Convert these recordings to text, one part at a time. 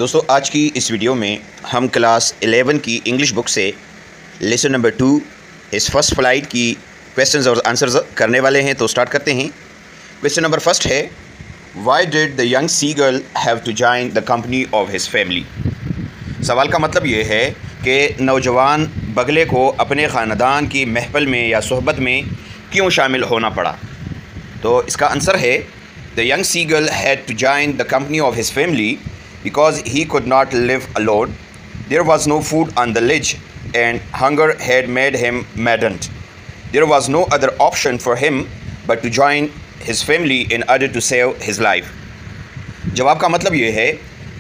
دوستو آج کی اس ویڈیو میں ہم کلاس 11 کی انگلش بک سے لیسن نمبر 2 اس فرسٹ فلائٹ کی کویسچنز اور آنسرز کرنے والے ہیں. تو سٹارٹ کرتے ہیں. کویسچن نمبر فرسٹ ہے why did the young seagull have to join the company of his family. سوال کا مطلب یہ ہے کہ نوجوان بگلے کو اپنے خاندان کی محفل میں یا صحبت میں کیوں شامل ہونا پڑا. تو اس کا آنسر ہے the young seagull had to join the company of his family because he could not live alone. There was no food on the ledge and hunger had made him maddened. There was no other option for him but to join his family in order to save his life. جواب کا مطلب یہ ہے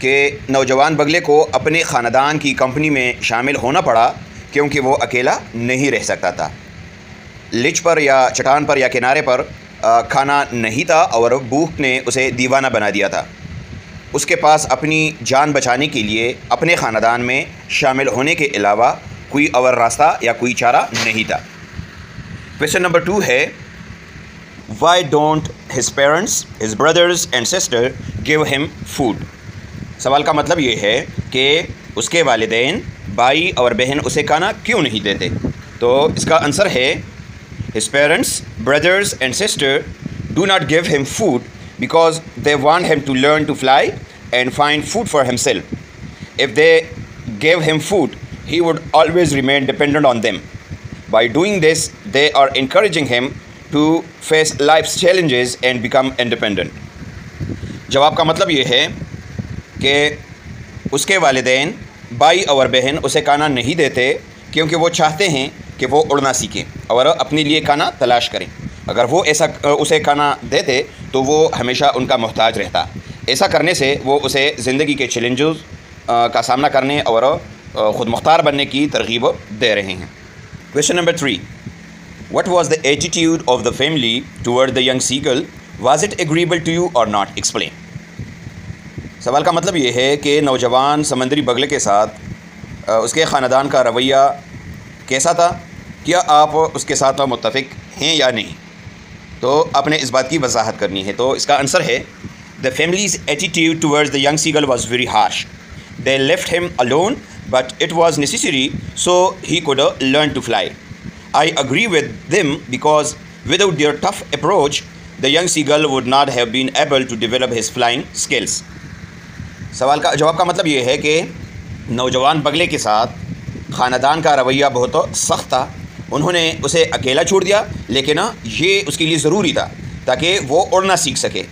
کہ نوجوان بگلے کو اپنے خاندان کی کمپنی میں شامل ہونا پڑا کیونکہ وہ اکیلا نہیں رہ سکتا تھا. لچ پر یا چٹان پر یا کنارے پر کھانا نہیں تھا اور بھوک نے اسے دیوانہ بنا دیا تھا. اس کے پاس اپنی جان بچانے کے لیے اپنے خاندان میں شامل ہونے کے علاوہ کوئی اور راستہ یا کوئی چارہ نہیں تھا. کویسچن نمبر 2 ہے why don't his parents his brothers and sister give ہم فوڈ. سوال کا مطلب یہ ہے کہ اس کے والدین بھائی اور بہن اسے کھانا کیوں نہیں دیتے. تو اس کا آنسر ہے his parents brothers and sister do not give ہم food because they want him to learn to fly and find food for himself. If they gave him food, he would always remain dependent on them. By doing this, they are encouraging him to face life's challenges and become independent. جواب کا مطلب یہ ہے کہ اس کے والدین بھائی اور بہن اسے کھانا نہیں دیتے کیونکہ وہ چاہتے ہیں کہ وہ اڑنا سیکھیں اور اپنے لیے کھانا تلاش کریں. اگر وہ ایسا اسے کھانا دیتے تو وہ ہمیشہ ان کا محتاج رہتا. ایسا کرنے سے وہ اسے زندگی کے چیلنجز کا سامنا کرنے اور خود مختار بننے کی ترغیب دے رہے ہیں. Question number 3 what was the attitude of the family toward the young seagull. Was it agreeable to you اور ناٹ. ایکسپلین. سوال کا مطلب یہ ہے کہ نوجوان سمندری بگلے کے ساتھ اس کے خاندان کا رویہ کیسا تھا. کیا آپ اس کے ساتھ متفق ہیں یا نہیں. تو آپ نے اس بات کی وضاحت کرنی ہے. تو اس کا آنسر ہے the family's attitude towards the young seagull was very harsh. They left him alone but it was necessary so he could learn to fly. I agree with them because without their tough approach the young seagull would not have been able to develop his flying skills. جواب کا مطلب یہ ہے کہ نوجوان بگلے کے ساتھ خاندان کا رویہ بہت سخت تھا. انہوں نے اسے اکیلا چھوڑ دیا لیکن یہ اس کے لیے ضروری تھا تاکہ وہ اڑنا سیکھ سکے.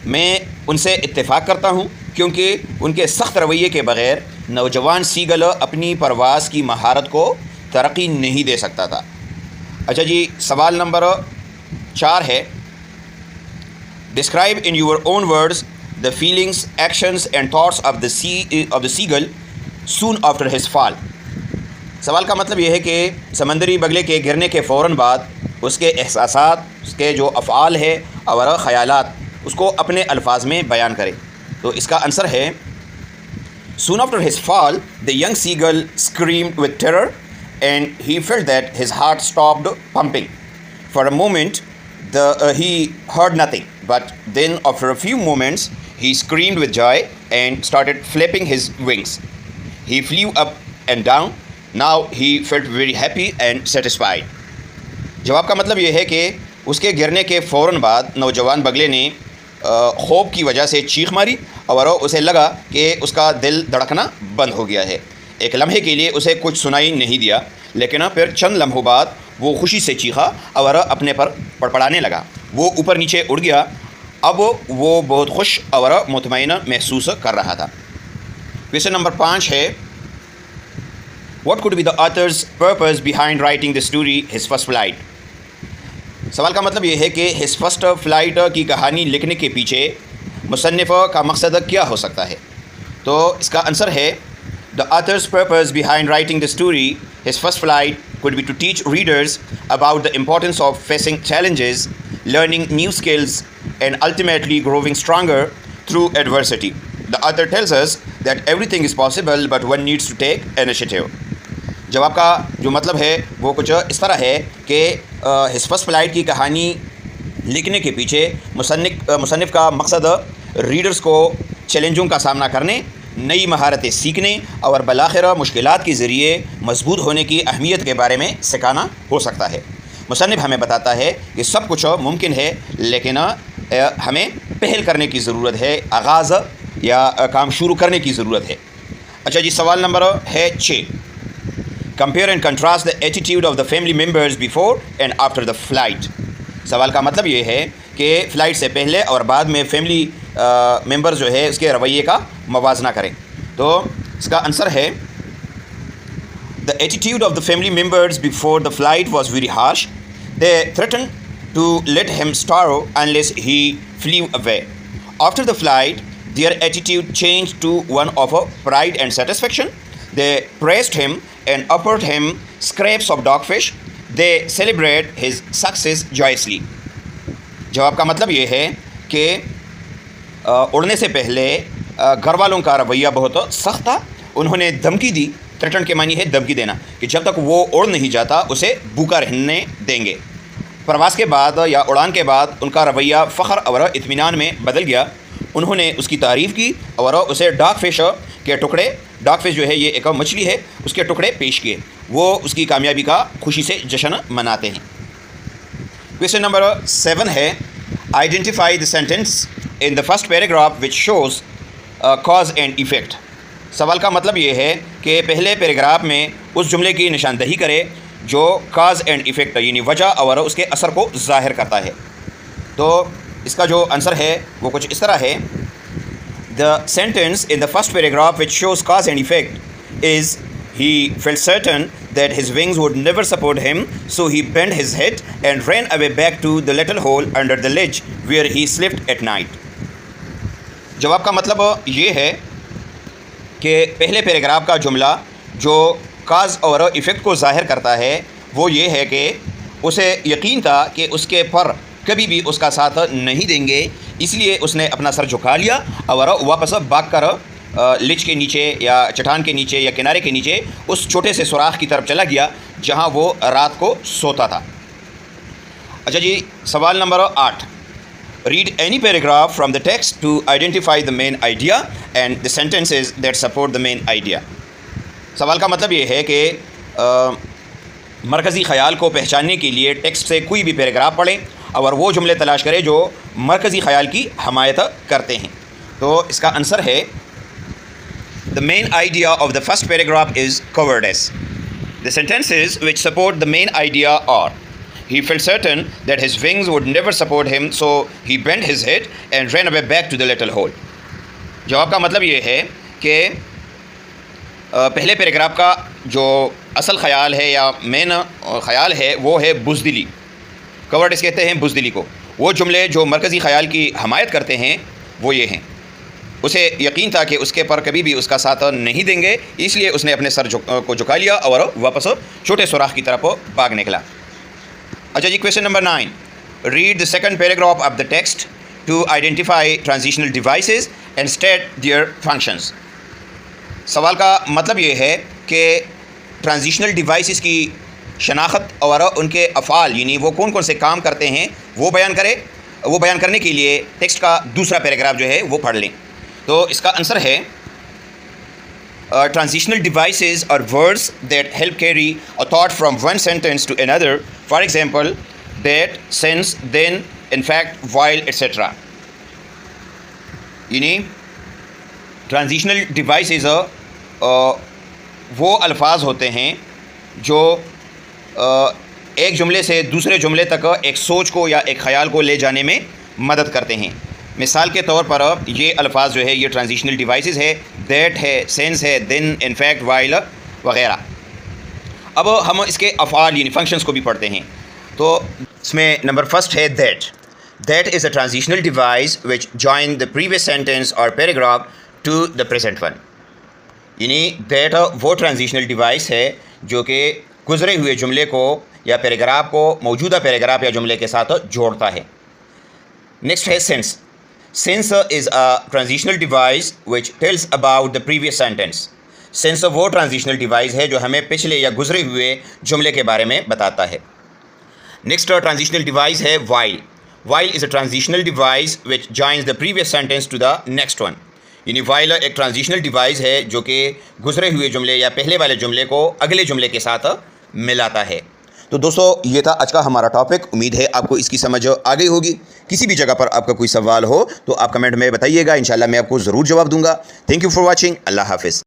میں ان سے اتفاق کرتا ہوں کیونکہ ان کے سخت رویے کے بغیر نوجوان سیگل اپنی پرواز کی مہارت کو ترقی نہیں دے سکتا تھا. اچھا جی، سوال نمبر 4 ہے describe in your own words the feelings actions and thoughts of the seagull soon after his fall. سوال کا مطلب یہ ہے کہ سمندری بگلے کے گرنے کے فوراً بعد اس کے احساسات، اس کے جو افعال ہے اور خیالات اس کو اپنے الفاظ میں بیان کرے. تو اس کا آنسر ہے soon after his fall the young seagull screamed with terror and he felt that his heart stopped pumping. For a moment he heard nothing but then after a few moments he screamed with joy and started flapping his wings. He flew up and down. Now he felt very happy and satisfied. جواب کا مطلب یہ ہے کہ اس کے گرنے کے فوراً بعد نوجوان بگلے نے خوف کی وجہ سے چیخ ماری اور اسے لگا کہ اس کا دل دھڑکنا بند ہو گیا ہے. ایک لمحے کے لیے اسے کچھ سنائی نہیں دیا لیکن پھر چند لمحوں بعد وہ خوشی سے چیخا اور اپنے پر پڑپڑانے لگا. وہ اوپر نیچے اڑ گیا. اب وہ بہت خوش اور مطمئن محسوس کر رہا تھا. کویسچن نمبر 5 ہے What could be the author's purpose behind writing the story His First Flight? سوال کا مطلب یہ ہے کہ His First Flight کی کہانی لکھنے کے پیچھے مصنف کا مقصد کیا ہو سکتا ہے. تو اس کا آنسر ہے The author's purpose behind writing the story His First Flight could be to teach readers about the importance of facing challenges, learning new skills, and ultimately growing stronger through adversity. The author tells us that everything is possible but one needs to take initiative. جواب کا جو مطلب ہے وہ کچھ اس طرح ہے کہ ہز فرسٹ فلائٹ کی کہانی لکھنے کے پیچھے مصنف کا مقصد ریڈرز کو چیلنجوں کا سامنا کرنے، نئی مہارتیں سیکھنے اور بالآخر مشکلات کے ذریعے مضبوط ہونے کی اہمیت کے بارے میں سکھانا ہو سکتا ہے۔ مصنف ہمیں بتاتا ہے کہ سب کچھ ممکن ہے، لیکن ہمیں پہل کرنے کی ضرورت ہے، آغاز یا کام شروع کرنے کی ضرورت ہے۔ اچھا جی، سوال نمبر ہے 6۔ Compare and contrast the attitude of the family members before and after the flight. سوال کا مطلب یہ ہے کہ فلائٹ سے پہلے اور بعد میں فیملی ممبر جو ہے اس کے رویے کا موازنہ کریں۔ تو اس کا آنسر ہے The attitude of the family members before the flight was very harsh. They threatened to let him starve unless he flew away. After the flight, their attitude changed to one of pride and satisfaction. They praised him and offered him scraps of dogfish. They celebrated his success joyously. جواب کا مطلب یہ ہے کہ اڑنے سے پہلے گھر والوں کا رویہ بہت سخت تھا۔ انہوں نے دھمکی دی، تھریٹن کے معنی ہے دھمکی دینا، کہ جب تک وہ اڑ نہیں جاتا اسے بھوکا رہنے دیں گے۔ پرواز کے بعد یا اڑان کے بعد ان کا رویہ فخر اور اطمینان میں بدل گیا۔ انہوں نے اس کی تعریف کی اور اسے ڈاگ فش کے ٹکڑے، ڈاگ فش جو ہے یہ ایک مچھلی ہے، اس کے ٹکڑے پیش کیے۔ وہ اس کی کامیابی کا خوشی سے جشن مناتے ہیں۔ کویشچن نمبر 7 ہے identify the sentence in the first paragraph which shows cause and effect. سوال کا مطلب یہ ہے کہ پہلے پیراگراف میں اس جملے کی نشاندہی کرے جو کاز اینڈ ایفیکٹ یعنی وجہ اور اس کے اثر کو ظاہر کرتا ہے۔ تو اس کا جو آنسر ہے وہ کچھ اس طرح ہے، the sentence in the first paragraph which shows cause and effect is he felt certain that his wings would never support him, so he bent his head and ran away back to the little hole under the ledge where he slept at night. جواب کا مطلب یہ ہے کہ پہلے paragraph کا جملہ جو کاز اور ایفیکٹ کو ظاہر کرتا ہے وہ یہ ہے کہ اسے یقین تھا کہ اس کے پر کبھی بھی اس کا ساتھ نہیں دیں گے، اس لیے اس نے اپنا سر جھکا لیا اور واپس بھاگ کر لچ کے نیچے یا چٹان کے نیچے یا کنارے کے نیچے اس چھوٹے سے سوراخ کی طرف چلا گیا جہاں وہ رات کو سوتا تھا۔ اچھا جی، سوال نمبر 8۔ Read any paragraph from the text to identify the main idea and the sentences that support the main idea. سوال کا مطلب یہ ہے کہ مرکزی خیال کو پہچاننے کے لیے ٹیکسٹ سے کوئی بھی پیراگراف پڑھیں اور وہ جملے تلاش کریں جو مرکزی خیال کی حمایت کرتے ہیں۔ تو اس کا آنسر ہے The main idea of the first paragraph is cowardice. The sentences which support the main idea are: he felt certain that his wings would never support him, so he bent his head and ran away back to the little hole. جواب کا مطلب یہ ہے کہ پہلے paragraph کا جو اصل خیال ہے یا مین خیال ہے وہ ہے بزدلی۔ cowardice کہتے ہیں بزدلی کو۔ وہ جملے جو مرکزی خیال کی حمایت کرتے ہیں وہ یہ ہیں: اسے یقین تھا کہ اس کے پر کبھی بھی اس کا ساتھ نہیں دیں گے، اس لیے اس نے اپنے سر کو جھکا لیا اور واپس چھوٹے سوراخ کی طرف بھاگ نکلا۔ اچھا جی، question number 9۔ Read the second paragraph of the text to identify transitional devices and state their functions. سوال کا مطلب یہ ہے کہ ٹرانزیشنل ڈیوائسز کی شناخت اور ان کے افعال یعنی وہ کون کون سے کام کرتے ہیں وہ بیان کرنے کے لیے ٹیکسٹ کا دوسرا پیراگراف جو ہے وہ پڑھ لیں۔ تو اس کا آنسر ہے ٹرانزیشنل ڈیوائسز اور words that help carry a thought from one sentence to another. For example that, since, then, in fact, while etcetera. یعنی ٹرانزیشنل ڈیوائسز وہ الفاظ ہوتے ہیں جو ایک جملے سے دوسرے جملے تک ایک سوچ کو یا ایک خیال کو لے جانے میں مدد کرتے ہیں۔ مثال کے طور پر یہ الفاظ جو ہے یہ ٹرانزیشنل ڈیوائسز ہے، دیٹ ہے، سینس ہے، دین، ان فیکٹ، وائل وغیرہ۔ اب ہم اس کے افعال یعنی فنکشنز کو بھی پڑھتے ہیں۔ تو اس میں نمبر فرسٹ ہے that. That is a transitional device which joins the previous sentence اور paragraph to the present one. یعنی دیٹ وہ ٹرانزیشنل ڈیوائس ہے جو کہ گزرے ہوئے جملے کو یا پیراگراف کو موجودہ پیراگراف یا جملے کے ساتھ جوڑتا ہے۔ نیکسٹ ہے sense. Sense is a transitional device which tells about the previous sentence. Sense وہ ٹرانزیشنل ڈیوائس ہے جو ہمیں پچھلے یا گزرے ہوئے جملے کے بارے میں بتاتا ہے۔ نیکسٹ ٹرانزیشنل ڈیوائس ہے while. While is a transitional device which joins the previous sentence to the next one. یعنی وائل ایک ٹرانزیشنل ڈیوائس ہے جو کہ گزرے ہوئے جملے یا پہلے والے جملے کو اگلے جملے کے ساتھ ملاتا ہے۔ تو دوستو یہ تھا آج کا ہمارا ٹاپک، امید ہے آپ کو اس کی سمجھ آ گئی ہوگی۔ کسی بھی جگہ پر آپ کا کوئی سوال ہو تو آپ کمنٹ میں بتائیے گا، انشاءاللہ میں آپ کو ضرور جواب دوں گا۔ تھینک یو فار واچنگ، اللہ حافظ۔